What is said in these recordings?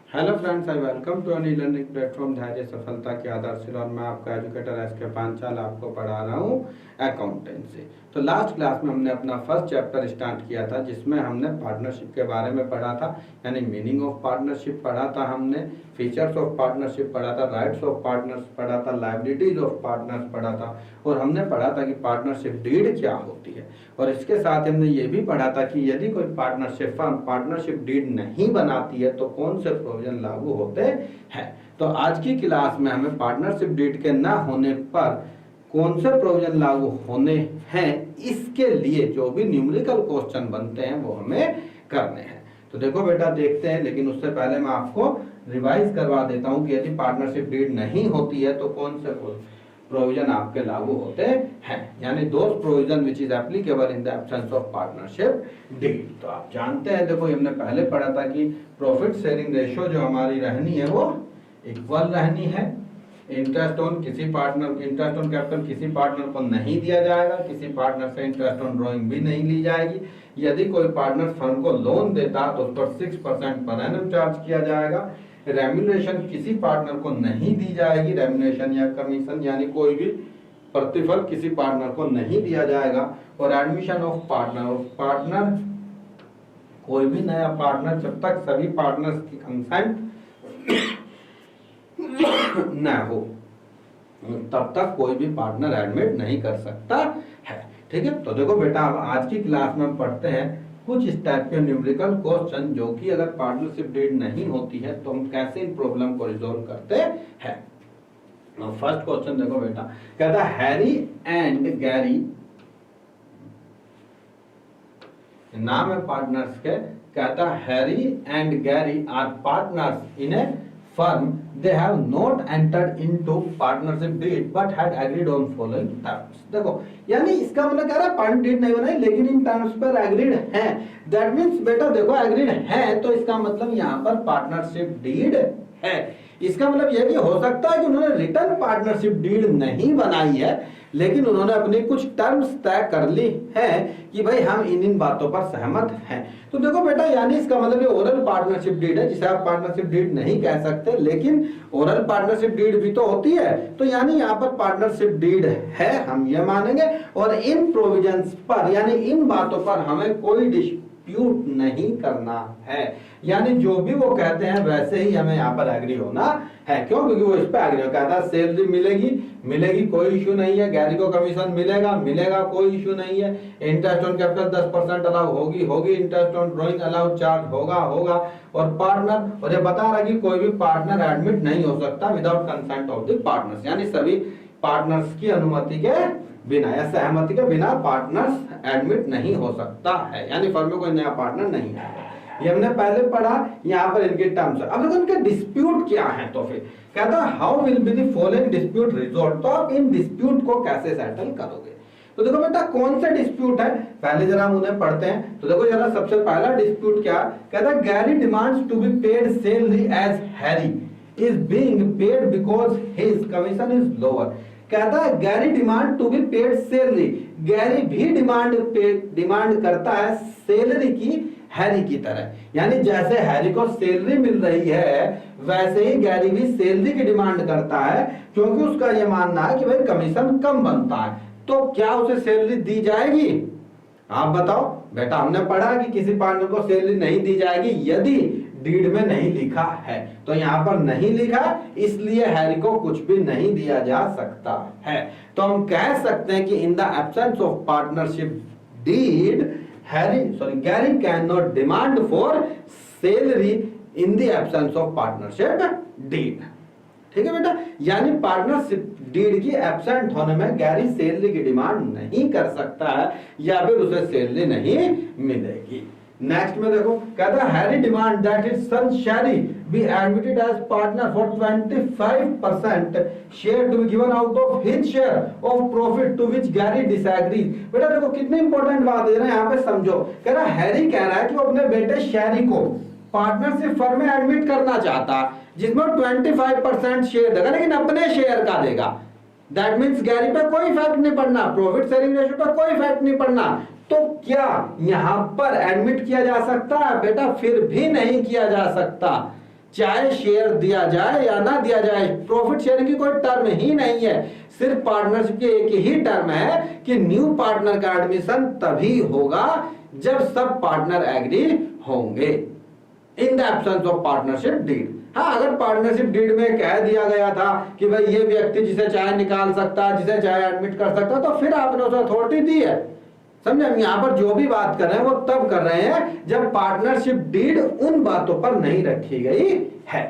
Hello friends, I welcome to an e learning platform Dhairya Safalta के आधारशिला। और मैं आपका एजुकेटर एस के पांचाल आपको पढ़ा रहा हूँ अकाउंटेंसी। तो लास्ट क्लास में हमने अपना फर्स्ट चैप्टर स्टार्ट किया था, जिसमें हमने पार्टनरशिप के बारे में पढ़ा था, यानी मीनिंग ऑफ पार्टनरशिप पढ़ा था हमने, फीचर्स ऑफ पार्टनरशिप पढ़ा था, राइट्स ऑफ पार्टनर्स पढ़ा था, लायबिलिटीज ऑफ पार्टनर्स पढ़ा था, और हमने पढ़ा था कि पार्टनरशिप डीड क्या होती है। और इसके साथ हमने ये भी पढ़ा था कि यदि कोई पार्टनरशिप फर्म पार्टनरशिप डीड नहीं बनाती है तो कौन से प्रोविजन लागू होते हैं। तो आज की क्लास में हमें पार्टनरशिप डीड के ना होने पर कौन से प्रोविजन लागू होने हैं, इसके लिए जो भी न्यूमेरिकल क्वेश्चन बनते हैं वो हमें करने हैं। तो देखो बेटा, देखते हैं, लेकिन उससे पहले मैं आपको रिवाइज करवा देता हूं कि यदि पार्टनरशिप डीड नहीं होती है तो कौन से प्रोविजन आपके लागू होते हैं, यानी those provision which is applicable in the absence of partnership deed. तो आप जानते हैं, देखो हमने पहले पढ़ा था कि प्रॉफिट शेयरिंग रेशियो जो हमारी रहनी है वो इक्वल रहनी है। इंटरेस्ट ऑन कैपिटल किसी पार्टनर को नहीं दिया जाएगा, किसी पार्टनर से इंटरेस्ट ऑन ड्रॉइंग भी नहीं ली जाएगी। यदि कोई पार्टनर फर्म को लोन देता तो उस पर 6% पर एनम चार्ज किया जाएगा। रेम्यूनरेशन किसी पार्टनर को नहीं दी जाएगी, रेम्यूनरेशन या कमीशन यानी कोई भी प्रतिफल किसी पार्टनर को नहीं दिया जाएगा। और एडमिशन ऑफ पार्टनर कोई भी नया पार्टनर, जब तक सभी पार्टनर्स की कंसेंट न हो तब तक कोई भी पार्टनर एडमिट नहीं कर सकता है। ठीक है, तो देखो बेटा, अब आज की क्लास में हम पढ़ते हैं कुछ इस टाइप के न्यूमेरिकल क्वेश्चन जो कि अगर पार्टनरशिप डीड नहीं होती है तो हम कैसे इन प्रॉब्लम को रिजॉल्व करते हैं। फर्स्ट क्वेश्चन देखो बेटा, कहता है हैरी एंड गैरी, नाम है पार्टनर्स के, कहता है Harry and Gary are partners in a firm, they have not entered into partnership deed but had agreed on following terms। देखो, यानी इसका मतलब कह रहा है पार्टनर डीड नहीं बनाई लेकिन इन टर्म्स पर एग्रीड है। दैट मींस बेटा देखो, एग्रीड है तो इसका मतलब यहाँ पर पार्टनरशिप डीड है। इसका मतलब यह भी हो सकता है कि उन्होंने रिटर्न पार्टनरशिप डीड नहीं बनाई है, लेकिन उन्होंने अपनी कुछ टर्म्स तय कर ली है कि भाई हम इन बातों पर सहमत हैं। तो देखो बेटा, यानी इसका मतलब ये ओरल पार्टनरशिप डीड है, जिसे आप पार्टनरशिप डीड नहीं कह सकते, लेकिन ओरल पार्टनरशिप डीड भी तो होती है। तो यानी यहाँ पर पार्टनरशिप डीड है, हम ये मानेंगे। और इन प्रोविजंस पर यानी इन बातों पर हमें कोई डिस्प्यूट नहीं करना है, यानी जो भी वो कहते हैं वैसे ही हमें यहाँ पर एग्री होना है। क्यों? क्योंकि वो इस पे एग्री हो, कहता है सैलरी मिलेगी कोई इशू नहीं है, गैरी को कमीशन मिलेगा कोई इशू नहीं है, इंटरेस्ट ऑन कैपिटल 10% अलाउ होगी, interest on drawing allow charge होगा। और पार्टनर, और ये बता रहा है कि कोई भी पार्टनर एडमिट नहीं हो सकता without consent of the partners, यानी सभी पार्टनर्स की अनुमति के बिना या सहमति के बिना पार्टनर्स एडमिट नहीं हो सकता है, यानी फर्म में कोई नया पार्टनर नहीं है। ये हमने पहले पढ़ा, यहाँ पर इनके टर्म्स। अब देखो इनके डिस्प्यूट क्या है, तो फिर कहता है how will be the following dispute resolve. तो आप इन डिस्प्यूट को कैसे सेटल करोगे। तो देखो बेटा, कौन से डिस्प्यूट है पहले जरा हम उन्हें पढ़ते हैं। तो देखो जरा, सबसे पहला डिस्प्यूट क्या कहता है, Gary demands to be paid salary as Harry is being paid because his commission is lower. कहता है Gary demand to be paid salary, Gary भी डिमांड करता है सैलरी की हैरी की तरह, यानी जैसे हैरी को सैलरी मिल रही है वैसे ही गैरी भी सैलरी की डिमांड करता है, क्योंकि उसका यह मानना है कि भाई कमीशन कम बनता है। तो क्या उसे सैलरी दी जाएगी? आप बताओ बेटा, हमने पढ़ा कि किसी पार्टनर को सैलरी नहीं दी जाएगी यदि डीड में नहीं लिखा है। तो यहाँ पर नहीं लिखा, इसलिए हैरी को कुछ भी नहीं दिया जा सकता है। तो हम कह सकते हैं कि in the absence of partnership deed Gary cannot demand for salary in the absence of partnership deed। ठीक है बेटा, यानी पार्टनरशिप डीड की एब्सेंट होने में गैरी सैलरी की डिमांड नहीं कर सकता है या फिर उसे सैलरी नहीं मिलेगी। नेक्स्ट में देखो, कहता है Harry demand that his son Sherry be admitted as partner for 25% share to be given out of his share of profit to which Gary disagrees. बेटा देखो कितनी इंपॉर्टेंट बात दे रहे हैं यहाँ पे, समझो। कह रहा है हैरी कह रहा है कि वो अपने बेटे शैरी को पार्टनरशिप फर्म में एडमिट करना चाहता, जिसमें 25% शेयर देगा, लेकिन अपने शेयर का देगा। दैट मींस गैरी पे कोई इफेक्ट नहीं पड़ना, प्रॉफिट शेयरिंग रेशियो पर कोई इफेक्ट नहीं पड़ना। तो क्या यहां पर एडमिट किया जा सकता है? बेटा फिर भी नहीं किया जा सकता। चाहे शेयर दिया जाए या ना दिया जाए, प्रॉफिट शेयरिंग की कोई टर्म ही नहीं है। सिर्फ पार्टनरशिप की एक ही टर्म है कि न्यू पार्टनर का एडमिशन तभी होगा जब सब पार्टनर एग्री होंगे, in the absence of partnership deed. हाँ, अगर पार्टनरशिप डीड में कह दिया गया था कि भाई ये व्यक्ति जिसे चाहे निकाल सकता है, जिसे चाहे एडमिट कर सकता है, तो फिर आपने उसे अथॉरिटी दी है। समझे? हम यहाँ पर जो भी बात कर रहे हैं वो तब कर रहे हैं जब पार्टनरशिप डीड उन बातों पर नहीं रखी गई है।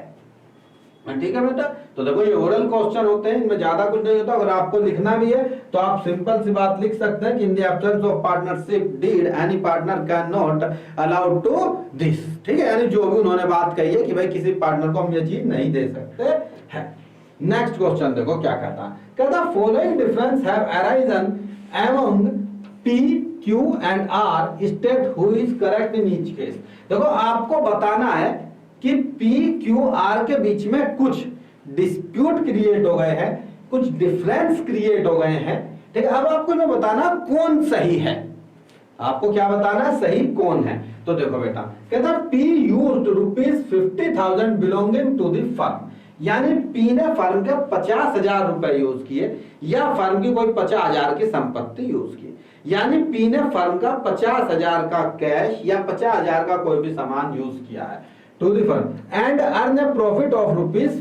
ठीक है बेटा, तो देखो ये ओरल क्वेश्चन होते हैं, इनमें ज्यादा कुछ नहीं होता। अगर आपको लिखना भी है तो आप सिंपल सी बात लिख सकते हैं कि in the absence of partnership deed any partner can not allowed to this. ठीक है, यानी जो भी उन्होंने बात कही है कि भाई किसी पार्टनर को हम ये चीज नहीं दे सकते हैं। नेक्स्ट क्वेश्चन देखो क्या कहता following difference have arisen among P, Q and R state who is correct in each case। देखो आपको बताना है कि P, Q, R के बीच में कुछ डिस्प्यूट क्रिएट हो गए हैं, कुछ डिफरेंस क्रिएट हो गए हैं। ठीक है, अब आपको जो बताना कौन सही है, आपको क्या बताना है, सही कौन है। तो देखो बेटा, कहता P used ₹50,000 belonging to the firm, यानी P ने फर्म के 50,000 रुपए यूज किए या फर्म की कोई 50,000 की संपत्ति यूज की, यानी P ने फर्म का 50,000 का कैश या 50,000 का कोई भी सामान यूज किया है to the firm and earn a profit of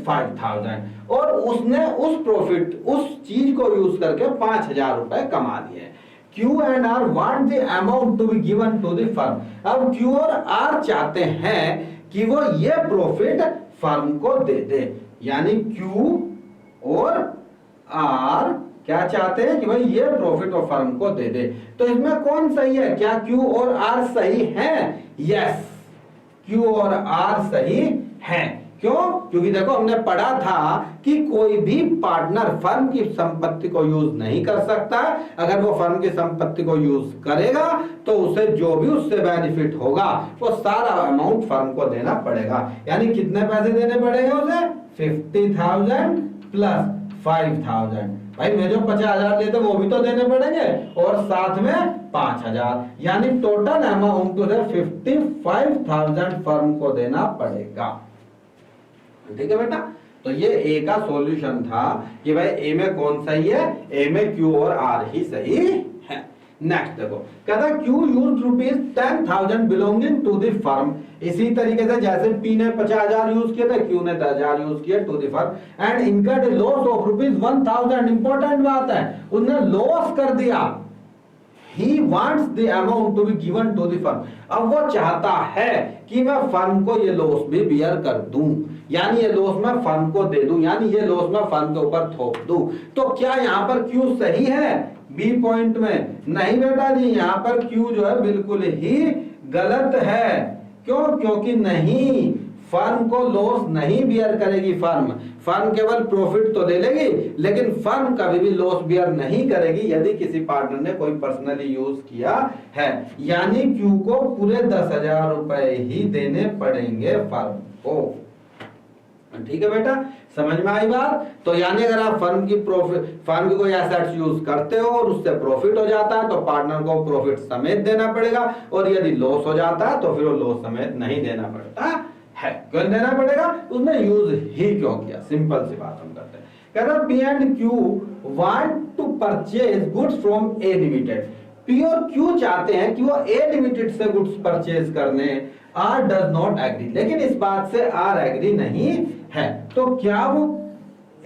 ₹5,000, और उसने उस प्रॉफिट, उस चीज को यूज करके 5,000 रुपए कमा लिए। Q and R want the amount to be given to the firm। अब Q और R चाहते हैं कि वो ये प्रॉफिट फर्म को दे दे, यानी Q और R क्या चाहते हैं कि भाई ये प्रॉफिट और फर्म को दे दे। तो इसमें कौन सही है, क्या Q और R सही हैं? यस, Q और R सही हैं। क्यों? क्योंकि देखो हमने पढ़ा था कि कोई भी पार्टनर फर्म की संपत्ति को यूज नहीं कर सकता। अगर वो फर्म की संपत्ति को यूज करेगा तो उसे जो भी उससे बेनिफिट होगा वो सारा अमाउंट फर्म को देना पड़ेगा। यानी कितने पैसे देने पड़ेंगे उसे? 50,000 प्लस 5,000। भाई मैं जो 50,000 लेते वो भी तो देने पड़ेंगे और साथ में 5,000, यानी टोटल अमाउंट उसे 55,000 फर्म को देना पड़ेगा। ठीक है बेटा, तो ये ए का सॉल्यूशन था कि भाई ए में कौन सही है, ए में Q और R ही सही है। नेक्स्ट देखो, कहता Q used ₹10,000 belonging to the firm। इसी तरीके से जैसे P ने 50,000 यूज किया था, Q ने 10,000 यूज किया to the firm and incurred loss of ₹1,000। Important बात है, उसने लॉस कर दिया। He wants the amount to be given to the firm। अब वो चाहता है कि मैं फर्म को ये लॉस भी बियर कर दूं, यानी ये लॉस मैं फर्म को दे दूं, यानी ये लॉस मैं फर्म के ऊपर थोप दूं। तो क्या यहाँ पर Q सही है? बी पॉइंट में नहीं बेटा जी, यहाँ पर Q जो है बिल्कुल ही गलत है। क्यों? क्योंकि नहीं, फर्म को लॉस नहीं बियर करेगी। फर्म केवल प्रॉफिट तो ले लेगी, लेकिन फर्म कभी भी लॉस बियर नहीं करेगी यदि किसी पार्टनर ने कोई पर्सनली यूज किया है। यानी Q को पूरे 10,000 रुपए ही देने पड़ेंगे फर्म को। ठीक है बेटा, समझ में आई बात? तो यानी अगर आप फर्म की कोई एसेट्स यूज करते हो और उससे प्रॉफिट हो जाता है तो पार्टनर को प्रॉफिट समेत देना पड़ेगा, और यदि लॉस हो जाता है तो फिर वो लॉस समेत नहीं देना पड़ता है। क्यों देना पड़ेगा? उसने यूज ही क्यों किया। सिंपल सी बात हम करते हैं। कहता P and Q want to purchase goods from A Limited। P और Q चाहते हैं कि वो A Limited से गुड्स परचेज करने, R does not agree, लेकिन इस बात से R एग्री नहीं है। तो क्या वो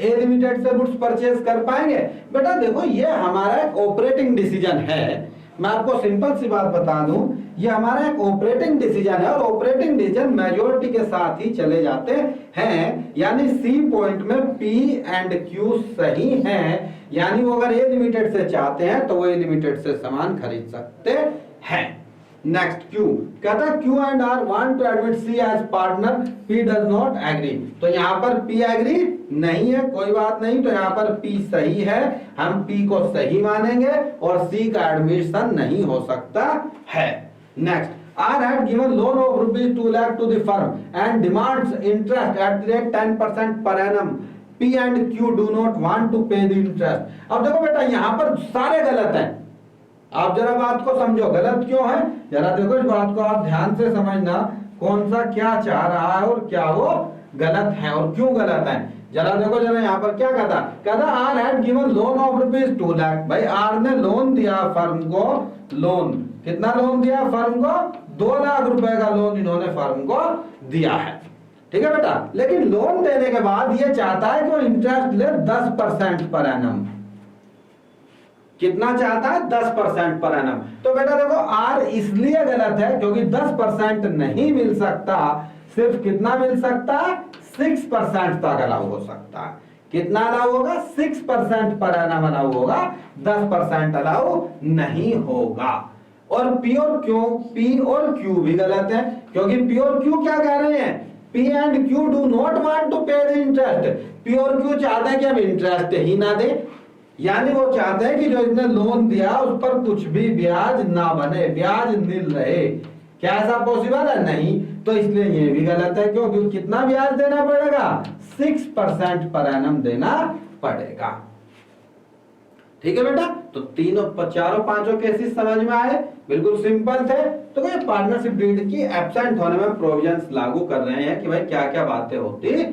A Limited से गुड्स परचेज कर पाएंगे? बेटा देखो, ये हमारा एक ऑपरेटिंग डिसीजन है। मैं आपको सिंपल सी बात बता दूं, ये हमारा एक ऑपरेटिंग डिसीजन है और ऑपरेटिंग डिसीजन मेजॉरिटी के साथ ही चले जाते हैं। यानी सी पॉइंट में P एंड Q सही हैं, यानी वो अगर A लिमिटेड से चाहते हैं तो वो A लिमिटेड से सामान खरीद सकते हैं। नेक्स्ट Q कहता है Q and R want to admit C as partner, P does not agree. तो यहाँ पर P एग्री नहीं है, कोई बात नहीं, तो यहाँ पर P सही है, हम P को सही मानेंगे और C का एडमिशन नहीं हो सकता है। Next, R had given loan of ₹2 lakh to the firm and demands interest at the rate 10% per annum। P and Q do not want to pay the interest। अब देखो बेटा, यहाँ पर सारे गलत हैं। आप जरा बात को समझो, गलत क्यों है जरा देखो, इस बात को आप ध्यान से समझना, कौन सा क्या चाह रहा है और क्या वो गलत है। और क्यों गलत है जरा देखो, जरा यहाँ पर क्या कहता R had given loan of ₹2 lakh. भाई आर ने लोन दिया फर्म को, लोन कितना लोन दिया फर्म को, 2 लाख रुपए का लोन इन्होंने फर्म को दिया है, ठीक है बेटा। लेकिन लोन देने के बाद ये चाहता है कि वो इंटरेस्ट ले 10% पर एनम। कितना चाहता है, 10% पर एनम। तो बेटा देखो आर इसलिए गलत है क्योंकि 10% नहीं मिल सकता, सिर्फ कितना मिल सकता है, 6% तक अलाउ हो सकता है। कितना अलाउ होगा, 6% पर एनम अलाउ होगा, 10% अलाउ नहीं होगा। और पी और क्यू भी गलत है, क्योंकि पी और क्यू क्या कह रहे हैं, P and Q do not want to pay the interest। P और Q चाहते हैं कि हम इंटरेस्ट ही ना दें, यानी वो चाहते हैं कि जो इसने लोन दिया उस पर कुछ भी ब्याज ना बने, ब्याज नील रहे। क्या ऐसा पॉसिबल है, नहीं। तो इसलिए ये भी गलत है, क्योंकि कितना ब्याज देना पड़ेगा, 6% पर एनम देना पड़ेगा, ठीक है बेटा। तो तीनों चारों पांचों केसेस समझ में आए, बिल्कुल सिंपल थे। तो ये पार्टनरशिप डीड की एब्सेंट होने में प्रोविजंस लागू कर रहे हैं कि भाई क्या क्या बातें होती हैं,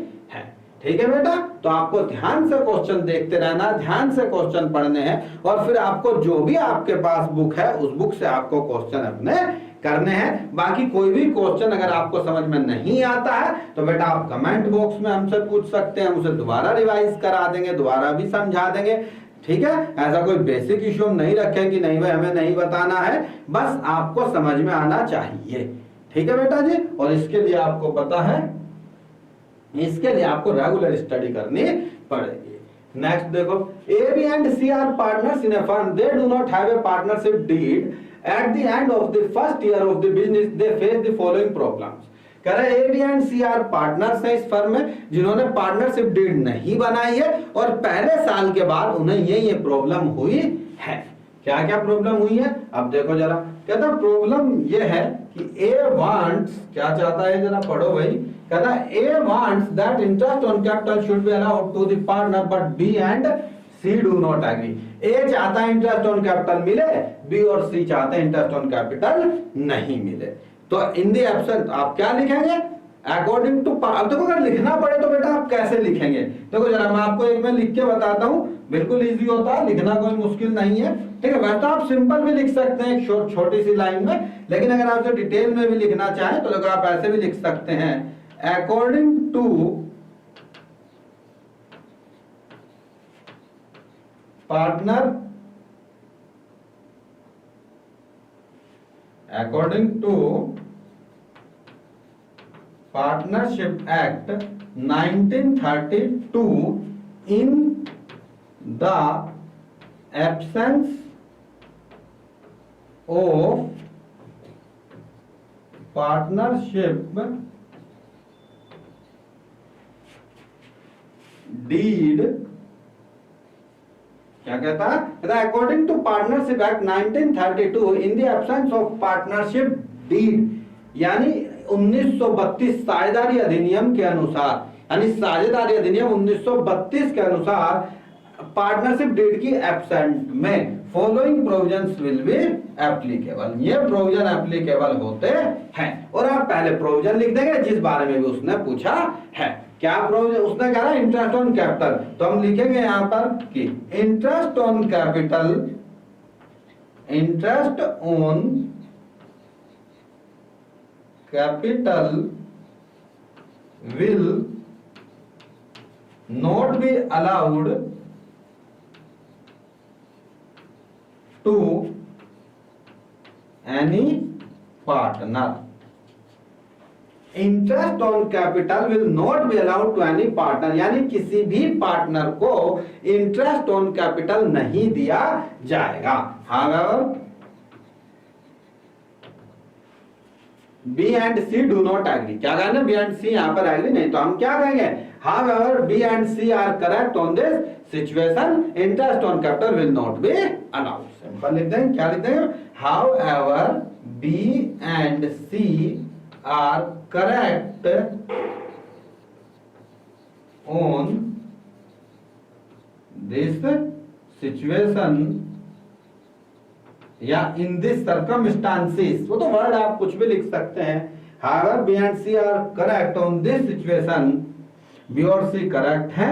ठीक है बेटा। तो आपको ध्यान से क्वेश्चन देखते रहना, ध्यान से क्वेश्चन पढ़ने हैं, और फिर आपको जो भी आपके पास बुक है उस बुक से आपको क्वेश्चन अपने करने हैं। बाकी कोई भी क्वेश्चन अगर आपको समझ में नहीं आता है तो बेटा आप कमेंट बॉक्स में हमसे पूछ सकते हैं, हम उसे दोबारा रिवाइज करा देंगे, दोबारा भी समझा देंगे, ठीक है। ऐसा कोई बेसिक इश्यू हम नहीं रखें कि नहीं भाई हमें नहीं बताना है, बस आपको समझ में आना चाहिए, ठीक है बेटा जी। और इसके लिए आपको पता है, इसके लिए आपको रेगुलर स्टडी करनी पड़ेगी। नेक्स्ट देखो, A B and C are partners in a firm, they do not have a partnership deed at the end of the first year of the business, they face the following problems. कह रहे A B and C are partners है इस firm में, जिन्होंने partnership deed नहीं बनाई है और पहले साल के बाद उन्हें ये प्रॉब्लम हुई है। क्या क्या प्रॉब्लम हुई है, अब देखो जरा। कहता प्रॉब्लम ये है कि ए वांट्स, क्या चाहता है जरा पढ़ो भाई। कहता A wants that interest on capital should be allowed to the partner but B and C do not agree. A चाहता है इंटरेस्ट ऑन कैपिटल मिले, बी और सी चाहते हैं इंटरेस्ट ऑन कैपिटल नहीं मिले। तो इन दी एब्सेंट आप क्या लिखेंगे, अकॉर्डिंग टू। अब देखो अगर लिखना पड़े तो बेटा आप कैसे लिखेंगे, देखो जरा मैं आपको एक में लिख के बताता हूं, बिल्कुल इजी होता है, लिखना कोई मुश्किल नहीं है, ठीक है। वैसे तो आप सिंपल भी लिख सकते हैं एक छोटी सी लाइन में, लेकिन अगर आप डिटेल में भी लिखना चाहें तो देखो आप ऐसे भी लिख सकते हैं, according to partner, according to Partnership Act 1932, in the absence of partnership deed, क्या कहता है, according to partnership act 1932, in the absence of partnership deed, यानी 1932 साझेदारी अधिनियम के अनुसार, यानी साझेदारी अधिनियम 1932 के अनुसार पार्टनरशिप डीड की एब्सेंट में following provisions will be applicable, ये प्रोविजन एप्लीकेबल होते हैं। और आप पहले प्रोविजन लिख देंगे जिस बारे में भी उसने पूछा है। क्या प्रोविजन, उसने कहा इंटरेस्ट ऑन कैपिटल, तो हम लिखेंगे यहां पर कि interest on capital, interest on capital will not be allowed to any partner. Interest on capital will not be allowed to any partner, यानी किसी भी पार्टनर को इंटरेस्ट ऑन कैपिटल नहीं दिया जाएगा। However B and C do not agree, क्या कहना, B and सी यहां पर एग्री नहीं, तो हम क्या कहेंगे, however B and C are correct on this situation, interest on capital will not be allowed. Simple लिख देंगे, क्या लिख देंगे, however B and C are correct on this situation या in this circumstances, वो तो वर्ड आप कुछ भी लिख सकते हैं, However, B and C are correct on this situation. B और C correct है.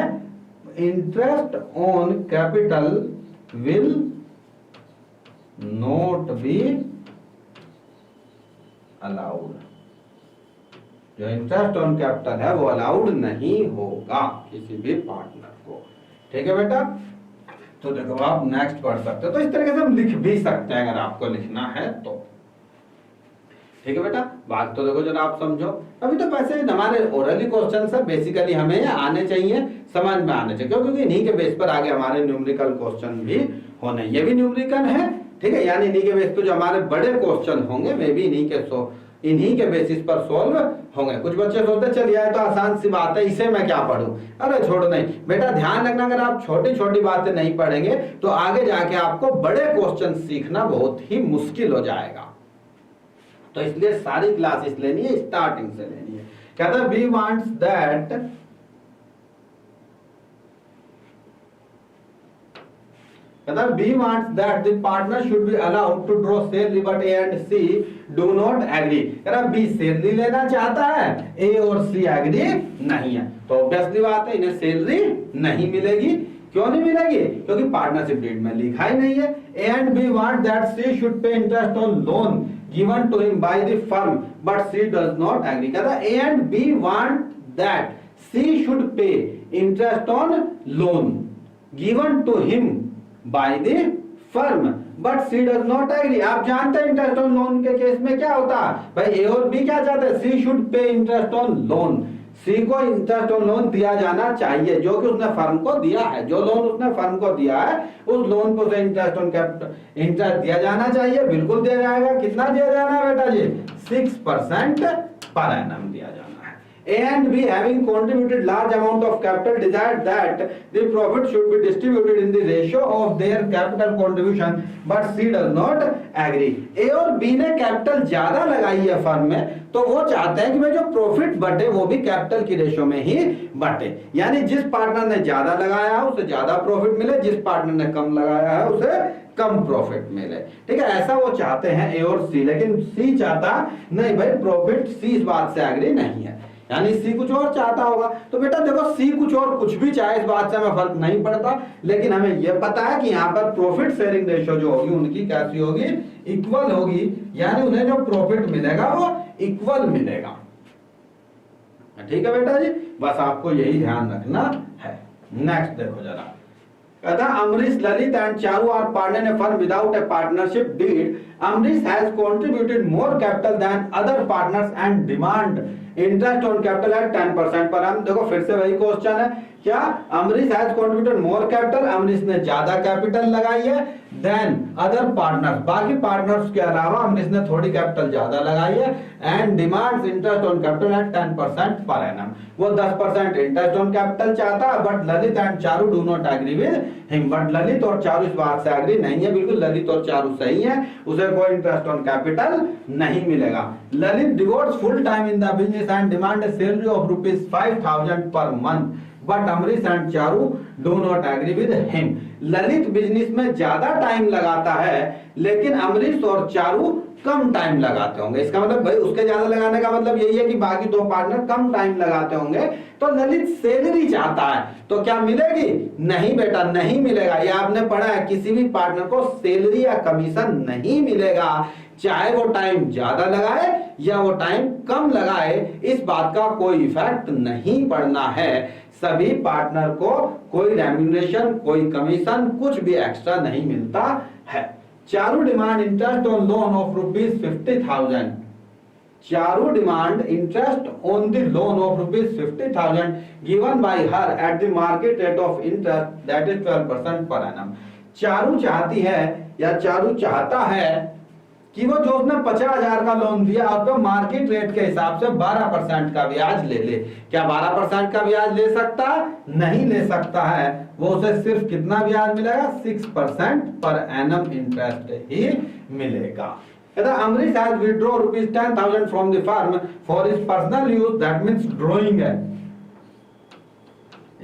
Interest on capital will not be allowed. जो इंटरेस्ट ऑन कैपिटल है वो अलाउड नहीं होगा किसी भी पार्टनर को. ठीक है बेटा. तो देखो आप नेक्स्ट पढ़ सकते हो. तो इस तरीके से हम लिख भी सकते हैं अगर आपको लिखना है तो. ठीक है बेटा. बात तो देखो जरा आप समझो. अभी तो वैसे हमारे ओरली क्वेश्चन है, बेसिकली हमें आने चाहिए, समझ में आने चाहिए, क्योंकि इन्हीं के बेस पर आगे हमारे न्यूमेरिकल क्वेश्चन भी होने. ये भी न्यूमेरिकल है. ठीक है. यानी इन्हीं के बेस पर जो हमारे बड़े क्वेश्चन होंगे वे भी इन्हीं के बेसिस पर सॉल्व होंगे. कुछ बच्चे सोचते चलिए तो आसान सी बात है, इसे मैं क्या पढूं. अरे छोड़ो नहीं बेटा, ध्यान रखना अगर आप छोटी छोटी बातें नहीं पढ़ेंगे तो आगे जाके आपको बड़े क्वेश्चन सीखना बहुत ही मुश्किल हो जाएगा. तो इसलिए सारी क्लासेस लेनी है, स्टार्टिंग से लेनी है. कहता है B wants that B wants that the partner should be allowed to draw salary but A and C do not agree. B salary लेना चाहता है, A और C एग्री नहीं है. तो ऑब्वियसली बात है इन्हें सैलरी नहीं मिलेगी. क्यों नहीं मिलेगी? क्योंकि पार्टनरशिप डीड में लिखा ही नहीं है. A and B want that C should pay interest on loan given to him by the firm but C does not agree. कहता A and B want that C should pay interest on loan given to him by the firm but C does not agree. आप जानते हैं interest on loan के case में क्या होता है भाई. ए और बी क्या चाहते हैं? C should pay interest on loan. C को इंटरेस्ट ऑन लोन दिया जाना चाहिए जो कि उसने फर्म को दिया है. जो लोन उसने फर्म को दिया है उस लोन को से इंटरेस्ट ऑन कैपिटल इंटरेस्ट दिया जाना चाहिए. बिल्कुल दिया जाएगा. कितना दिया जाना है बेटा जी? 6% पर एनम दिया जाना है. A and B having contributed large amount of capital desired that the profit should be distributed in the ratio of their capital contribution but C does not agree. A और B ने capital ज्यादा लगाई है firm में तो वो चाहते हैं कि भाई जो प्रॉफिट बटे वो भी कैपिटल की रेशियो में ही बटे. यानी जिस पार्टनर ने ज्यादा लगाया है उसे ज्यादा प्रॉफिट मिले, जिस पार्टनर ने कम लगाया है उसे कम प्रॉफिट मिले. ठीक है. ऐसा वो चाहते हैं A और C. लेकिन C चाहता नहीं भाई प्रॉफिट. C इस बात से एग्री नहीं है. यानी सी कुछ और चाहता होगा. तो बेटा देखो सी कुछ और कुछ भी चाहे इस बात से हमें फर्क नहीं पड़ता, लेकिन हमें यह पता है कि यहाँ पर प्रॉफिट शेयरिंग रेशियो जो होगी उनकी कैसी होगी? इक्वल होगी. यानी उन्हें जो प्रॉफिट मिलेगा वो इक्वल मिलेगा. ठीक है बेटा जी. बस आपको यही ध्यान रखना है. नेक्स्ट देखो जरा. कहता Amrish, Lalit and Charu are partner in a firm without a partnership deed. Amrish has contributed more capital than other partners and demand interest on capital at 10% per annum. देखो फिर से वही क्वेश्चन है. क्या? Amrish has contributed more capital. Amrish ने ज्यादा कैपिटल लगाई है देन अदर पार्टनर्स. बाकी पार्टनर्स के अलावा अमरीश ने थोड़ी कैपिटल ज्यादा लगाई है. And demands interest on capital at 10% per annum. वो 10% इंटरेस्ट ऑन कैपिटल चाहता है. But Lalit and Charu do not agree with him. But Lalit और चारू इस बात से एग्री नहीं है. बिल्कुल ललित और चारू सही है, उसे कोई इंटरेस्ट ऑन कैपिटल नहीं मिलेगा. Lalit devotees full time in the business and demand a salary of rupees 5,000 per month but Amrish and Charu do not agree with him. Lalit business में ज्यादा टाइम लगाता है लेकिन अमरीश और चारू कम टाइम लगाते होंगे. इसका मतलब भाई उसके ज्यादा लगाने का मतलब यही है कि बाकी दो पार्टनर कम टाइम लगाते होंगे. तो ललित सैलरी चाहता है तो क्या मिलेगी? नहीं बेटा नहीं मिलेगा. ये आपने पढ़ा है किसी भी पार्टनर को सैलरी या कमीशन नहीं मिलेगा चाहे वो टाइम ज्यादा लगाए या वो टाइम कम लगाए. इस बात का कोई इफेक्ट नहीं पड़ना है. सभी पार्टनर को कोई रेम्यूनरेशन, कोई कमीशन, कुछ भी एक्स्ट्रा नहीं मिलता है. Charu demand interest on loan of rupees 50,000. Charu demand interest on the loan of rupees 50,000 given by her at the market rate of interest that is 12% per annum. Charu चाहती है या चारू चाहता है कि वो जो उसने 50,000 का लोन दिया उस पर मार्केट रेट के हिसाब से 12% का ब्याज ले ले. क्या 12% का ब्याज ले सकता? नहीं ले सकता है. वो उसे सिर्फ कितना ब्याज मिलेगा? 6% पर एनम इंटरेस्ट ही मिलेगा. Amrish has withdraw rupees 10,000 from the firm for his personal use. That means drawing है.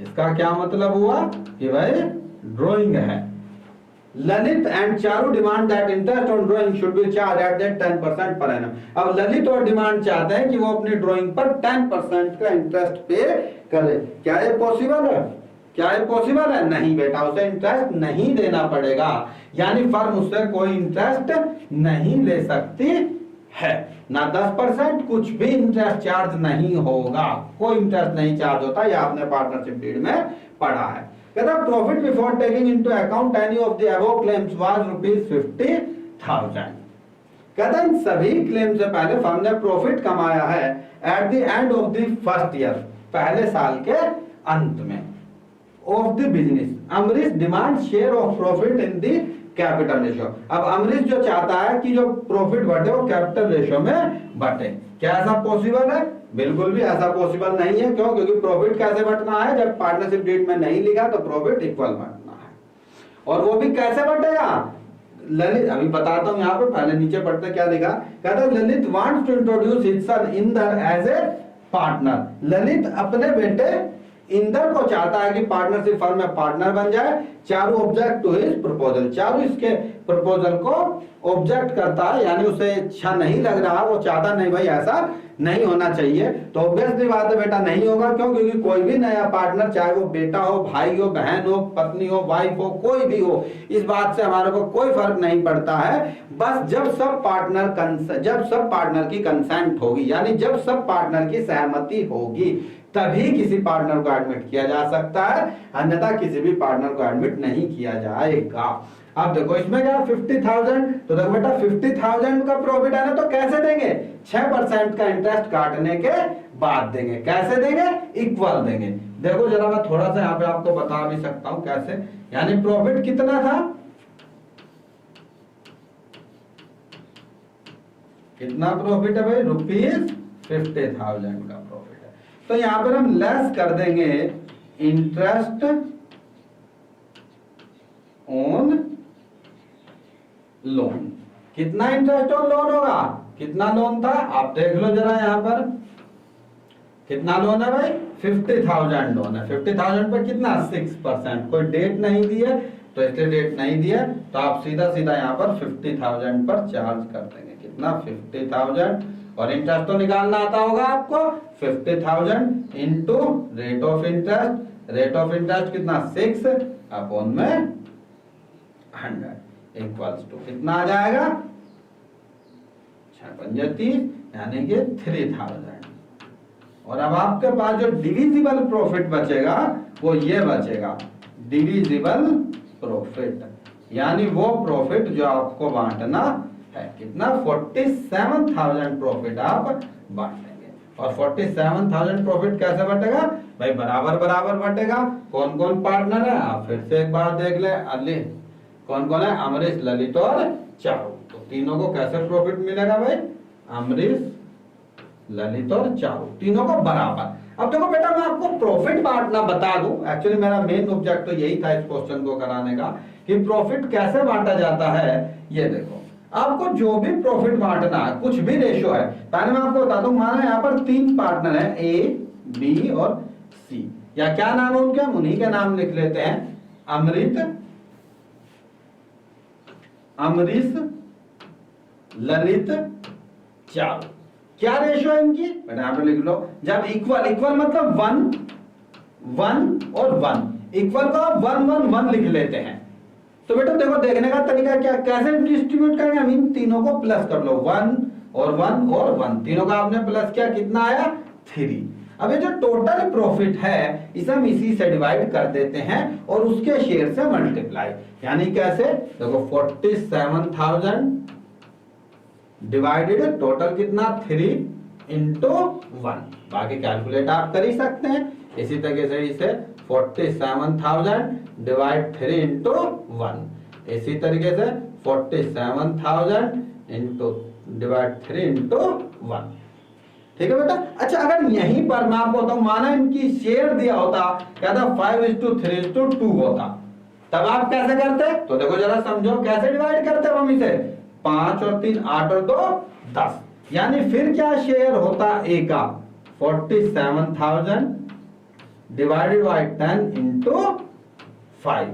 इसका क्या मतलब हुआ कि भाई ड्रॉइंग है. Lalit and Charu demand that interest on drawing should be charge at that 10% per annum. अब ललित और डिमांड चाहते हैं कि वो अपनी ड्राइंग पर 10% का इंटरेस्ट पे करे। क्या ये पॉसिबल है? क्या ये पॉसिबल है? नहीं बेटा, उसे इंटरेस्ट नहीं देना पड़ेगा, यानी फर्म उससे कोई इंटरेस्ट नहीं ले सकती है। ना 10%, कुछ भी इंटरेस्ट चार्ज नहीं होगा, कोई इंटरेस्ट नहीं चार्ज होता। ये आपने पार्टनरशिप डीड में पढ़ा है। कहता profit before taking into account any of the above claims was ₹50,000। कहता इन सभी क्लेम से पहले फर्म ने प्रॉफिट कमाया है eight the end of the first year, पहले साल के अंत में, of the business. Amrish demand share of profit in the capital ratio. अब अमरीश जो चाहता है कि जो प्रॉफिट बटे वो कैपिटल रेशियो में बटे। क्या ऐसा पॉसिबल है? बिल्कुल भी ऐसा पॉसिबल नहीं है। क्यों? क्योंकि प्रॉफिट कैसे बटना है? जब पार्टनरशिप डीड में नहीं लिखा तो प्रॉफिट इक्वल बटना है, और वो भी कैसे बटेगा? ललित, अभी बताता हूं, यहाँ पे पहले नीचे पढ़ते क्या लिखा। कहता Lalit wants to introduce his son Inder as a partner. Lalit अपने बेटे इंदर को चाहता है कि पार्टनरशिप फर्म में पार्टनर बन जाए। Charu object to his proposal. Charu इसके प्रपोजल को ऑब्जेक्ट करता है, यानी उसे अच्छा नहीं लग रहा, वो चाहता नहीं भाई ऐसा नहीं होना चाहिए। तो ऑब्वियसली बात है बेटा नहीं होगा। क्यों? क्योंकि कोई भी नया पार्टनर, चाहे वो बेटा हो, भाई हो, बहन हो, पत्नी हो, वाइफ हो, कोई भी हो, इस बात से हमारे को कोई फर्क नहीं पड़ता है। बस जब सब पार्टनर की कंसेंट होगी, यानी जब सब पार्टनर की सहमति होगी, तभी किसी पार्टनर को एडमिट किया जा सकता है, अन्यथा किसी भी पार्टनर को एडमिट नहीं किया जाएगा। अब देखो इसमें क्या 50,000, तो देखो बेटा 50,000 का प्रॉफिट है ना, तो कैसे देंगे? 6% का इंटरेस्ट काटने के बाद देंगे। कैसे देंगे? इक्वल देंगे। देखो जरा मैं थोड़ा सा यहाँ पे आपको बता भी सकता हूं कैसे। यानी प्रॉफिट कितना था? कितना प्रॉफिट है भाई? ₹50,000 का प्रॉफिट है। तो यहां पर हम लेस कर देंगे इंटरेस्ट ऑन लोन। कितना इंटरेस्ट ऑन लोन होगा? कितना लोन था आप देख लो जरा, यहां पर कितना लोन है भाई? 50,000 लोन है। 50,000 पर कितना? 6%। कोई डेट नहीं दी है, तो इसलिए डेट नहीं दिया, तो आप सीधा सीधा यहाँ पर 50,000 पर चार्ज कर देंगे। कितना? 50,000। और इंटरेस्ट तो निकालना आता होगा आपको। 50,000 into rate of interest. Rate of interest कितना? 6 अपॉन में 100 इक्वल्स टू कितना आ जाएगा? 6×5=30, यानी कि 3,000। और अब आपके पास जो डिविजिबल प्रॉफिट बचेगा वो ये बचेगा, डिविजिबल प्रॉफिट, यानी वो प्रॉफिट जो आपको बांटना है। कितना? 47,000 प्रॉफिट आप बांटेंगे। और 47,000 प्रॉफिट कैसे बटेगा भाई? बराबर बराबर बटेगा। कौन कौन पार्टनर है आप फिर से एक बार देख ले। अली कौन कौन है? अमरीश, ललित और चारू। तो तीनों को कैसे प्रॉफिट मिलेगा भाई? अमरीश, ललित और चारू, तीनों को बराबर। अब देखो बेटा मैं आपको प्रॉफिट बांटना बता दूं। एक्चुअली मेरा मेन ऑब्जेक्ट तो यही था इस क्वेश्चन को कराने का, कि प्रॉफिट कैसे बांटा जाता है। ये देखो, आपको जो भी प्रॉफिट बांटना है, कुछ भी रेशियो है, पहले मैं आपको बता दूं। माना यहाँ पर 3 पार्टनर है, ए, बी और सी, या क्या नाम है उनके? हम उन्हीं के नाम लिख लेते हैं, अमृत, अमरीश, ललित, चारू। क्या रेशियो है इनकी? बेटा यहाँ पे लिख लो। जब इक्वल, इक्वल मतलब 1 1 और 1, इक्वल को आप 1 1 1 लिख लेते हैं। तो बेटा देखो देखने का तरीका क्या, कैसे डिस्ट्रीब्यूट करेंगे? हम इन तीनों को प्लस कर लो, 1 और 1 और 1, तीनों का आपने प्लस किया, कितना आया? 3। अब ये जो टोटल प्रॉफिट है इसे हम इसी से डिवाइड कर देते हैं और उसके शेयर से मल्टीप्लाई। यानी कैसे? देखो 47,000 डिवाइडेड टोटल कितना? 3 इंटू 1। बाकी कैलकुलेट आप कर ही सकते हैं। इसी तरीके से इसे 47,000 डिवाइड 3 इंटू 1। इसी तरीके से 47,000 इंटू डिवाइड 3 इंटू 1। ठीक है बेटा। अच्छा अगर यहीं पर मैं आपको बताऊं, माना इनकी शेयर दिया होता, कहता 5:3:2 होता, तब आप कैसे करते? तो देखो जरा समझो कैसे डिवाइड करते हम इसे। 5 और 3 8 और 2 10, यानी फिर क्या शेयर होता ए का? 47,000 डिवाइडेड बाय 10 इंटू 5।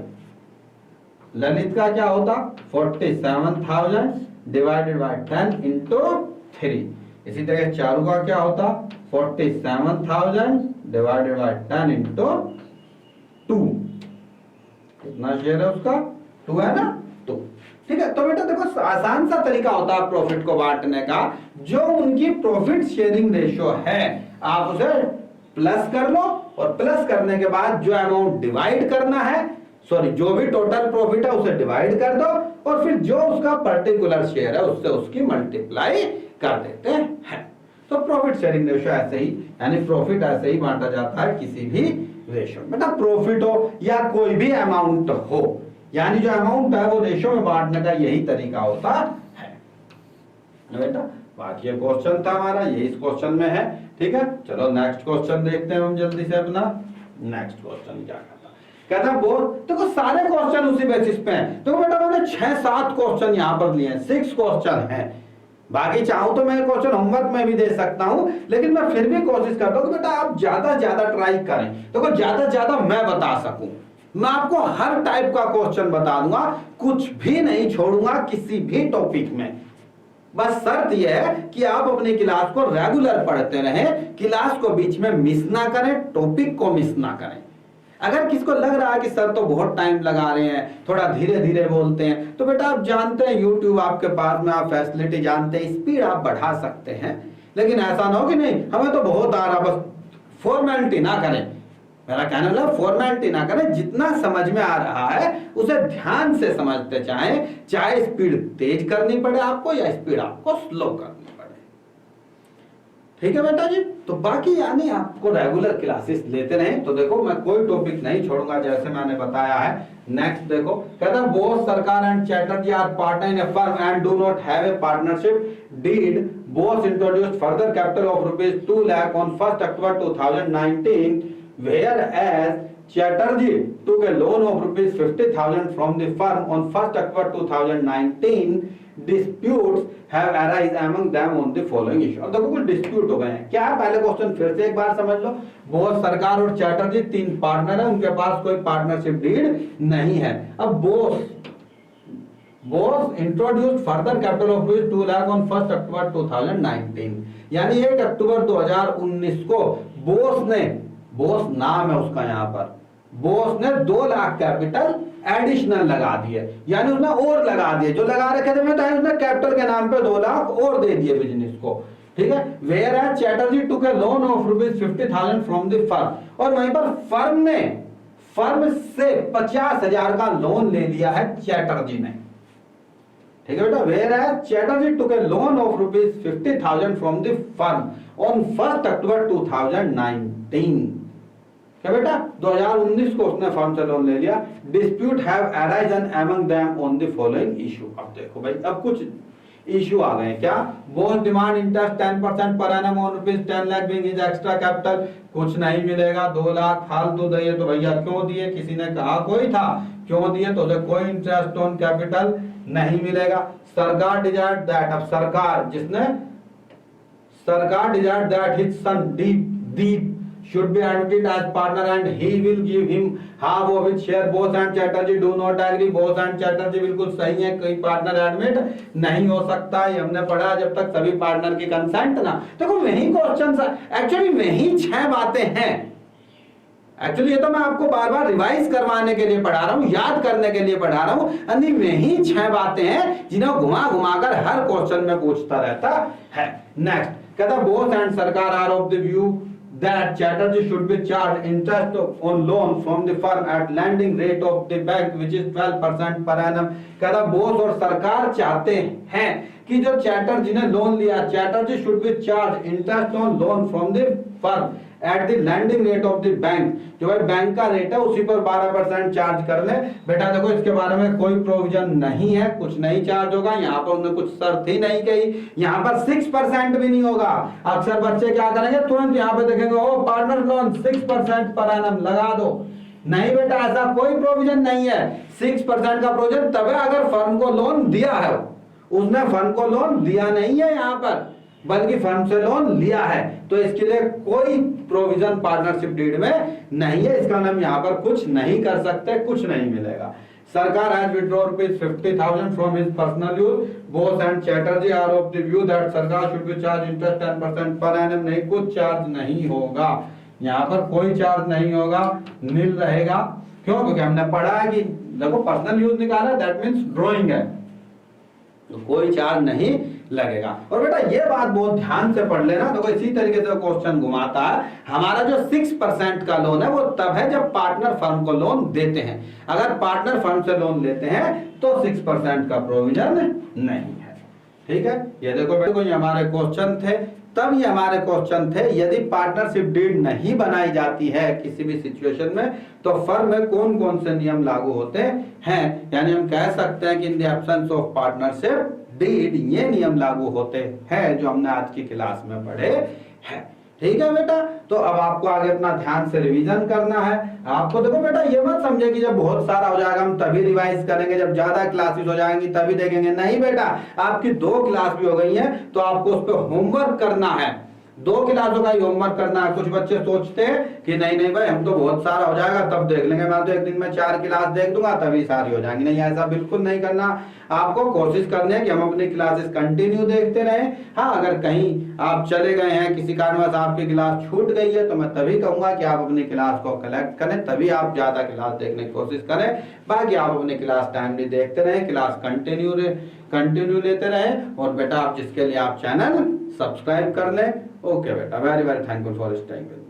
ललित का क्या होता 47,000 डिवाइडेड बाय 10 इंटू 3। इसी तरह चारू का क्या होता 47,000 डिवाइडेड बाय 10 इंटू 2। कितना शेयर है उसका 2 है ना 2। ठीक है, तो बेटा देखो आसान सा तरीका होता है प्रॉफिट को बांटने का। जो उनकी प्रॉफिट शेयरिंग रेशियो है आप उसे प्लस कर लो और प्लस करने के बाद जो अमाउंट डिवाइड करना है, सॉरी जो भी टोटल प्रॉफिट है उसे डिवाइड कर दो और फिर जो उसका पर्टिकुलर शेयर है उससे उसकी मल्टीप्लाई कर देते हैं। तो प्रॉफिट शेयरिंग रेशियो ऐसे ही, यानी प्रॉफिट ऐसे ही बांटा जाता है किसी भी रेशियो में। बेटा प्रॉफिट हो या कोई भी अमाउंट हो, यानी जो अमाउंट है वो रेशियो में बांटने का यही तरीका होता है बेटा। बाकी ये क्वेश्चन था हमारा, ये इस क्वेश्चन में है। ठीक है, चलो नेक्स्ट क्वेश्चन देखते हैं हम जल्दी से अपना। नेक्स्ट क्वेश्चन क्या कहता है बोल, देखो सारे क्वेश्चन उसी बेसिस पे हैं। देखो बेटा मैंने 6-7 क्वेश्चन यहाँ पर लिए हैं, 6 क्वेश्चन हैं। बाकी चाहूं तो मैं क्वेश्चन होमवर्क में भी दे सकता हूं, लेकिन मैं फिर भी कोशिश करता हूं कि बेटा आप ज्यादा ज्यादा ट्राई करें, देखो ज्यादा ज्यादा मैं बता सकूं। मैं आपको हर टाइप का क्वेश्चन बता दूंगा, कुछ भी नहीं छोड़ूंगा किसी भी टॉपिक में। बस शर्त यह है कि आप अपनी क्लास को रेगुलर पढ़ते रहें, क्लास को बीच में मिस ना करें, टॉपिक को मिस ना करें। अगर किसको लग रहा है कि सर तो बहुत टाइम लगा रहे हैं, थोड़ा धीरे धीरे बोलते हैं, तो बेटा आप जानते हैं YouTube आपके पास में, आप फैसिलिटी जानते हैं, स्पीड आप बढ़ा सकते हैं। लेकिन ऐसा ना हो कि नहीं हमें तो बहुत आ रहा, बस फॉर्मेलिटी ना करें। मेरा कहने वाला फॉर्मेलिटी ना करें, जितना समझ में आ रहा है उसे ध्यान से समझते चाहे, चाहे स्पीड तेज करनी पड़े आपको या स्पीड आपको स्लो करनी पड़े। ठीक है बेटा जी, तो बाकी यानी आपको रेगुलर क्लासेस लेते रहें। तो देखो मैं कोई टॉपिक नहीं छोड़ूंगा जैसे मैंने बताया है। नेक्स्ट देखो, कहता है both Sarkar and Chatterjee are partner in a firm and do not have a partnership deed. Both introduced further capital of ₹2 lakh on 1 October 2019, whereas Chatterjee took a loan of ₹50,000 from the firm on 1 October 2019. Disputes have arisen among them on the following issue। अब देखो कुछ dispute हो गए हैं। क्या है पहले question फिर से एक बार समझ लो। बोथ सरकार और चैटर्जी 3 पार्टनर है, उनके पास कोई पार्टनरशिप डीड नहीं है। अब both introduced further capital of ₹2 lakh on 1 October 2019, यानी 1 अक्टूबर 2019 को बोस नाम है उसका, यहाँ पर बोस ने 2 लाख कैपिटल एडिशनल लगा दिए, यानी उसने और लगा दिए, जो लगा रखे थे उसने कैपिटल के नाम पे 2 लाख और दे दिए बिजनेस को। ठीक है, whereas Chatterjee took a loan of ₹50,000 from the firm, और वहीं पर फर्म से 50,000 का लोन ले लिया है चैटर्जी ने। ठीक है बेटा, whereas Chatterjee took a loan of ₹50,000 from the firm on 1 October 2019। क्या बेटा 2019 को उसने फर्म से लोन ले लिया। Dispute have arisen among them on the following issue. अब देखो भाई, अब कुछ इशू आ गए। क्या? Both demand interest 10% per annum on ₹10 lakh being his extra capital. कुछ नहीं मिलेगा, 2 लाख फालतू दिए। तो भैया क्यों दिए? किसी ने कहा कोई था, क्यों दिए? तो उसे कोई इंटरेस्ट ऑन कैपिटल नहीं मिलेगा। सरकार डिजायर्ड दैट, अब सरकार desired that his sun Deep should be admitted as partner and he will give him half of his share. Bose and Chatterjee do not agree. Bose and Chatterjee बिल्कुल सही है, कोई partner admit नहीं हो सकता। ये हमने पढ़ा जब तक सभी पार्टनर की कंसेंट ना। देखो वही क्वेश्चन, एक्चुअली वही 6 बातें हैं। एक्चुअली ये तो मैं आपको बार बार रिवाइज करवाने के लिए पढ़ा रहा हूँ, याद करने के लिए पढ़ा रहा हूँ। अन्य वही 6 बातें हैं जिन्हें घुमा घुमाकर हर क्वेश्चन में पूछता रहता है। नेक्स्ट कहता Bose and Sarkar are of the view that Chatterjee should be charged interest on loan from the firm at lending rate of the bank which is 12% per annum। कहता बोस और सरकार चाहते हैं कि जो चैटर्जी ने लोन लिया, Chatterjee should be charge interest on loan from the firm at the landing rate of the bank. जो है बैंक का रेट है उसी पर 12% चार्ज कर ले। बेटा देखो इसके बारे में कोई प्रोविजन नहीं है, कुछ नहीं चार्ज होगा। यहाँ पर उन्होंने कुछ शर्त ही नहीं कही। यहाँ पर 6% भी नहीं होगा। अक्सर बच्चे क्या करेंगे, तुरंत यहाँ पे देखेंगे ओ पार्टनर लोन 6% पर एनम लगा दो। नहीं बेटा, ऐसा कोई प्रोविजन नहीं है। 6% का प्रोविजन तब है अगर फर्म को लोन दिया है। उसने फर्म को लोन दिया नहीं है यहाँ पर, बल्कि फर्म से लोन लिया है, तो इसके लिए कोई प्रोविजन पार्टनरशिप डीड में नहीं है। इसका नाम यहाँ पर कुछ नहीं कर सकते, कुछ नहीं मिलेगा। Sarkar has withdrawn rupees 50,000 from his personal use. Bose and Chatterjee are of the view that Sarkar should be charged interest 10% per annum. नहीं, कुछ चार्ज नहीं होगा, यहाँ पर कोई चार्ज नहीं होगा, नील रहेगा। क्यों? क्योंकि हमने पढ़ा है कि देखो पर्सनल यूज निकाला, दैट मीन्स ड्रॉइंग है, तो कोई चार्ज नहीं लगेगा। और बेटा ये बात बहुत ध्यान से पढ़ लेना, देखो इसी तरीके से क्वेश्चन घुमाता है। हमारा जो 6% का लोन है वो तब है जब पार्टनर फर्म को लोन देते हैं। अगर पार्टनर फर्म से लोन लेते हैं तो 6% का प्रोविजन नहीं है। ठीक है, ये देखो ये हमारे क्वेश्चन थे, तब ये हमारे क्वेश्चन थे यदि पार्टनरशिप डीड नहीं बनाई जाती है किसी भी सिचुएशन में तो फर्म में कौन कौन से नियम लागू होते हैं। यानी हम कह सकते हैं कि in the absence of partnership deed ये नियम लागू होते हैं जो हमने आज की क्लास में पढ़े हैं। ठीक है बेटा, तो अब आपको आगे अपना ध्यान से रिवीजन करना है। आपको देखो बेटा ये मत समझे कि जब बहुत सारा हो जाएगा हम तभी रिवाइज करेंगे, जब ज्यादा क्लासेस हो जाएंगी तभी देखेंगे। नहीं बेटा, आपकी 2 क्लास भी हो गई है तो आपको उस पर होमवर्क करना है, 2 क्लासों का ही होमवर्क करना है। कुछ बच्चे सोचते हैं कि नहीं भाई हम तो बहुत सारा हो जाएगा तब देख लेंगे, मैं तो एक दिन में 4 क्लास देख दूंगा तभी सारी हो जाएंगी। नहीं, ऐसा बिल्कुल नहीं करना। आपको कोशिश करनी है कि हम अपनी क्लासेस कंटिन्यू देखते रहें। हाँ, अगर कहीं आप चले गए हैं, किसी कारणवश आपकी क्लास छूट गई है तो मैं तभी कहूंगा कि आप अपनी क्लास को कलेक्ट करें, तभी आप ज्यादा क्लास देखने की कोशिश करें। बाकी आप अपनी क्लास टाइमली देखते रहें, क्लास कंटिन्यू लेते रहें। और बेटा आप जिसके लिए आप चैनल सब्सक्राइब कर लें। ओके बेटा, very very thankful for staying with me.